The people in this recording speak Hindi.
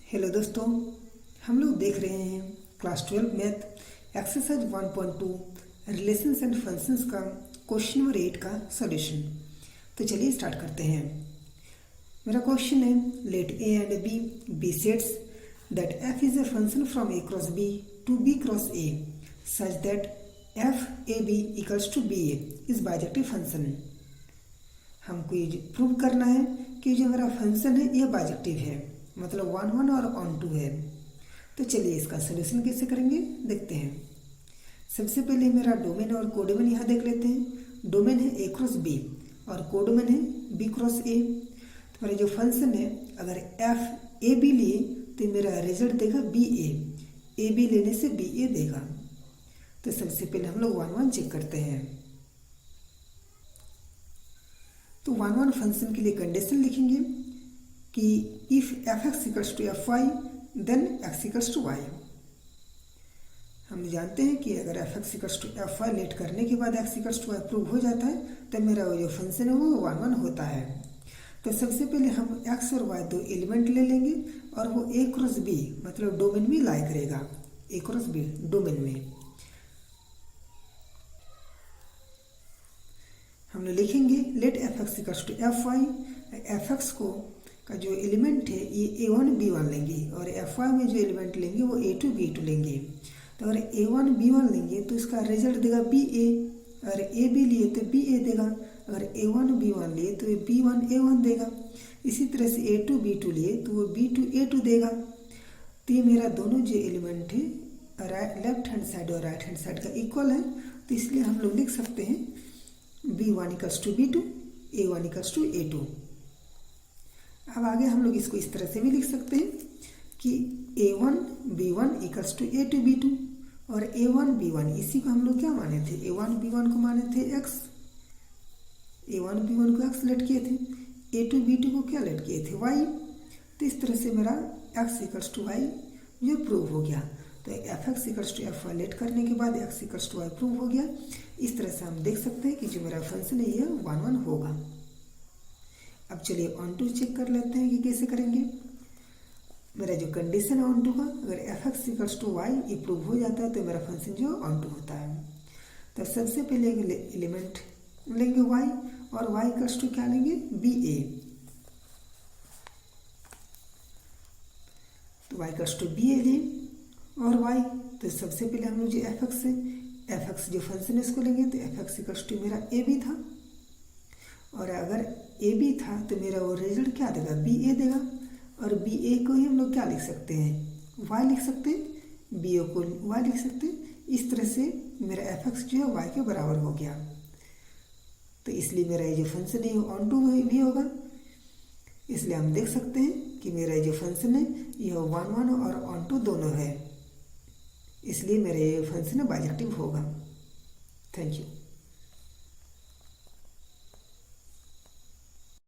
हेलो दोस्तों, हम लोग देख रहे हैं class 12 math exercise 1.2 relations and functions का क्वेश्चन नंबर 8 का सॉल्यूशन। तो चलिए स्टार्ट करते हैं। मेरा क्वेश्चन है, let A and B sets that f is a function from A cross B to B cross A such that f A B equals to B A is bijective function. हमको ये प्रूव करना है कि जो मेरा फंक्शन है यह बाइजेक्टिव है, मतलब 1 1 और ऑन 2 है। तो चलिए इसका सोल्यूशन कैसे करेंगे देखते हैं। सबसे पहले मेरा डोमेन और कोडोमेन यहाँ देख लेते हैं। डोमेन है ए क्रॉस बी और कोडोमेन है बी क्रॉस ए। तो मेरा जो फंक्शन है, अगर एफ ए बी लिए तो मेरा रिजल्ट देगा बी ए बी लेने से बी ए देगा। तो सबसे पहले हम लोग 1 1 चेक करते हैं। तो 1 1 फंक्शन के लिए कंडीशन लिखेंगे कि if f x equals to f y then x equals to y. हम जानते हैं कि अगर f x equals to f y let करने के बाद x equals to y prove हो जाता है तो मेरा जो फंक्शन है वो 1 1 होता है। तो सबसे पहले हम एक्स और वाई दो एलिमेंट ले लेंगे और वो ए क्रॉस बी मतलब डोमेन में लाई करेगा। ए क्रॉस बी डोमेन में हम लोग लिखेंगे let f x equals to f y. F x को का जो एलिमेंट है ये a1 b1 लेंगे और एफ वाई में जो एलिमेंट लेंगे वो a2 b2 लेंगे। तो अगर a1 b1 लेंगे तो इसका रिजल्ट देगा बी ए। अगर ए बी लिए तो बी ए देगा। अगर a1 b1 लिए तो b1 a1 देगा। इसी तरह से a2 b2 लिए तो वो b2 a2 देगा। तो ये मेरा दोनों जो एलिमेंट है लेफ्ट हैंड साइड और राइट हैंड साइड का इक्वल है, तो इसलिए हम लोग लिख सकते हैं b1 equals to b2 a1 equals to a2। अब आगे हम लोग इसको इस तरह से भी लिख सकते हैं कि a1 b1 equals to a2 b2 और a1 b1 इसी को हम लोग क्या माने थे, a1 b1 को माने थे x। a1 b1 को x लेट किए थे, a2 b2 को क्या लेट किए थे, y। तो इस तरह से मेरा x इक्वल्स टू y ये प्रूव हो गया। तो f x equals to f y let करने के बाद x equals to y prove हो गया। इस तरह से हम देख सकते हैं कि जो मेरा फंक्शन है यह 1 1 होगा। अब चलिए ऑन टू चेक कर लेते हैं कि कैसे करेंगे। मेरा जो कंडीशन है ऑन टू का, अगर f x equals to y ये प्रूव हो जाता है तो मेरा फंक्शन जो ऑन टू होता है। तो सबसे पहले एलिमेंट लेंगे वाई और वाई इक्वल्स टू क्या लेंगे, बी ए। तो वाई इक्वल्स टू बी ए लिए और वाई, तो सबसे पहले हम लोग जो एफ एक्स है, एफ एक्स जो फंक्शन है इसको लेंगे। तो एफ एक्स इक्वल्स टू मेरा ए बी था और अगर ए बी था तो मेरा वो रिजल्ट क्या देगा, बी ए देगा। और बी ए को ही हम लोग क्या लिख सकते हैं, वाई लिख सकते हैं, बी ए को वाई लिख सकते हैं। इस तरह से मेरा एफ एक्स जो है वाई के बराबर हो गया। तो इसलिए मेरा ये जो फंक्शन है ऑन टू भी होगा। इसलिए हम देख सकते हैं कि मेरा जो फंक्शन है यह 1 1 और ऑन टू दोनों है, इसलिए मेरा ये फंक्शन बाइजेक्टिव होगा। Thank you.